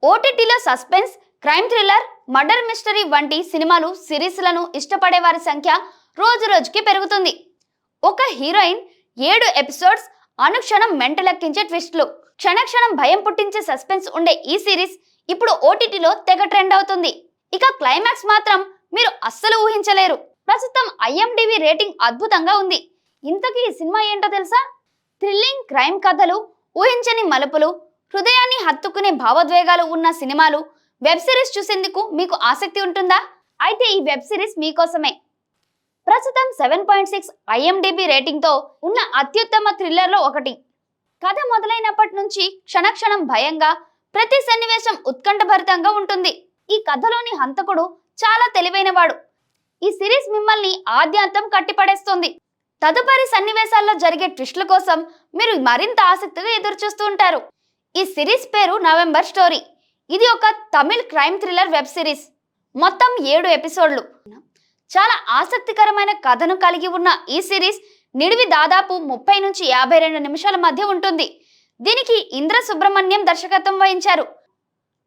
ఓటీటీలో suspense, crime thriller, murder mystery వంటి సినిమాలు, సిరీస్లను ఇష్టపడే వారి సంఖ్య రోజురోజుకి పెరుగుతుంది. ఒక హీరోయిన్, 7 ఎపిసోడ్స్, అనుక్షణం మెంటలెక్కించే ట్విస్టులు, క్షణక్షణం భయం పుట్టించే సస్పెన్స్ ఉండే ఈ సిరీస్ ఇప్పుడు ఓటీటీలో తెగ ట్రెండ్ అవుతుంది. ఇక క్లైమాక్స్ మాత్రం మీరు అస్సలు ఊహించలేరు. ప్రస్తుతం IMDb రేటింగ్ అద్భుతంగా ఉంది. ఇంతకీ ఈ సినిమా ఏంటో తెలుసా? థ్రిల్లింగ్ క్రైమ్ కథలు, ఊహించని మలుపులు, హృదయాన్ని హత్తుకునే భావోద్వేగాలు ఉన్న సినిమాలు, వెబ్ సిరీస్ చూసేందుకు మీకు ఆసక్తి ఉంటుందా? అయితే ఈ వెబ్ సిరీస్ మీకోసమే. ప్రస్తుతం 7.6 IMDb రేటింగ్తో ఉన్న అత్యుత్తమ థ్రిల్లర్లో ఒకటి. కథ మొదలైనప్పటి నుంచి క్షణక్షణం భయంగా, ప్రతి సన్నివేశం ఉత్కంఠభరితంగా ఉంటుంది. ఈ కథలోని హంతకుడు చాలా తెలివైనవాడు. ఈ సిరీస్ మిమ్మల్ని ఆద్యంతం కట్టిపడేస్తుంది. తదుపరి సన్నివేశాల్లో జరిగే ట్విస్టుల కోసం మీరు మరింత ఆసక్తిగా ఎదురుచూస్తూ ఉంటారు. ఈ సిరీస్ పేరు నవంబర్ స్టోరీ. ఇది ఒక Tamil crime thriller web series. మొత్తం 7 ఎపిసోడ్లు. చాలా ఆసక్తికరమైన కథను కలిగి ఉన్న ఈ సిరీస్ నిడివి దాదాపు 30 నుంచి 52 నిమిషాల మధ్య ఉంటుంది. దీనికి ఇంద్ర సుబ్రహ్మణ్యం దర్శకత్వం వహించారు.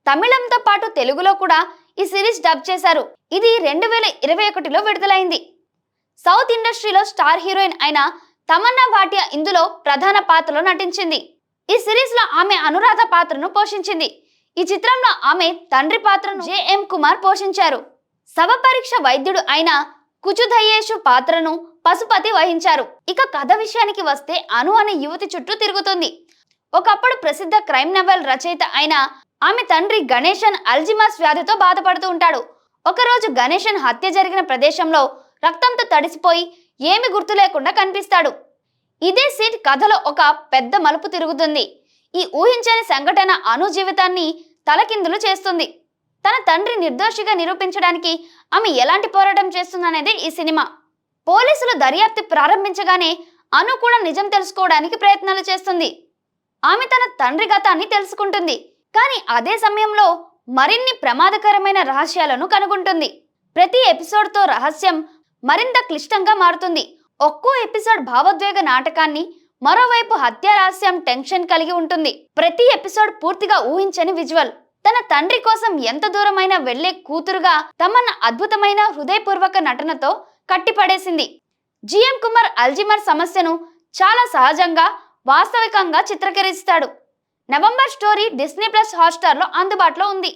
తమిళంతో పాటు తెలుగులో కూడా ఈ సిరీస్ డబ్ చేశారు. ఇది 2021లో విడుదలైంది. సౌత్ ఇండస్ట్రీలో స్టార్ హీరోయిన్ అయిన తమన్నా భాటియా ఇందులో ప్రధాన పాత్రలో నటించింది. ఈ సిరీస్ లో ఆమె అనురాధ పాత్రను పోషించింది. ఈ చిత్రంలో ఆమె తండ్రి పాత్రను JM కుమార్ పోషించారు. శవ పరీక్ష వైద్యుడు అయిన కుచుదయేషు పాత్రను పశుపతి వహించారు. ఇక కథ విషయానికి వస్తే అను అనే యువతి చుట్టూ తిరుగుతుంది. ఒకప్పుడు ప్రసిద్ధ క్రైమ్ నవల్ రచయిత అయిన ఆమె తండ్రి గణేశన్ అల్జిమర్స్ వ్యాధితో బాధపడుతూ ఉంటాడు. ఒకరోజు గణేశన్ హత్య జరిగిన ప్రదేశంలో రక్తంతో తడిసిపోయి ఏమి గుర్తు లేకుండా కనిపిస్తాడు. ఇదే సీన్ కథలో ఒక పెద్ద మలుపు తిరుగుతుంది. ఈ ఊహించని సంఘటన అను జీవితాన్ని తలకిందులు చేస్తుంది. తన తండ్రి నిర్దోషిగా నిరూపించడానికి ఆమె ఎలాంటి పోరాటం చేస్తుందనేదే ఈ సినిమా. పోలీసులు దర్యాప్తు ప్రారంభించగానే అను కూడా నిజం తెలుసుకోవడానికి ప్రయత్నాలు చేస్తుంది. ఆమె తన తండ్రి గతాన్ని తెలుసుకుంటుంది. కానీ అదే సమయంలో మరిన్ని ప్రమాదకరమైన రహస్యాలను కనుగొంటుంది. ప్రతి ఎపిసోడ్తో రహస్యం మరింత క్లిష్టంగా మారుతుంది. ఒక్కో ఎపిసోడ్ భావోద్వేగ నాటకాన్ని, మరోవైపు హత్య రహస్యం టెన్షన్ కలిగి ఉంటుంది. ప్రతి ఎపిసోడ్ పూర్తిగా ఊహించని విజువల్. తన తండ్రి కోసం ఎంత దూరమైనా వెళ్లే కూతురుగా తమన్నా అద్భుతమైన హృదయపూర్వక నటనతో కట్టిపడేసింది. JM కుమార్ అల్జిమర్ సమస్యను చాలా సహజంగా, వాస్తవికంగా చిత్రీకరిస్తాడు. నవంబర్ స్టోరీ డిస్నీ+ హాట్‌స్టార్లో అందుబాటులో ఉంది.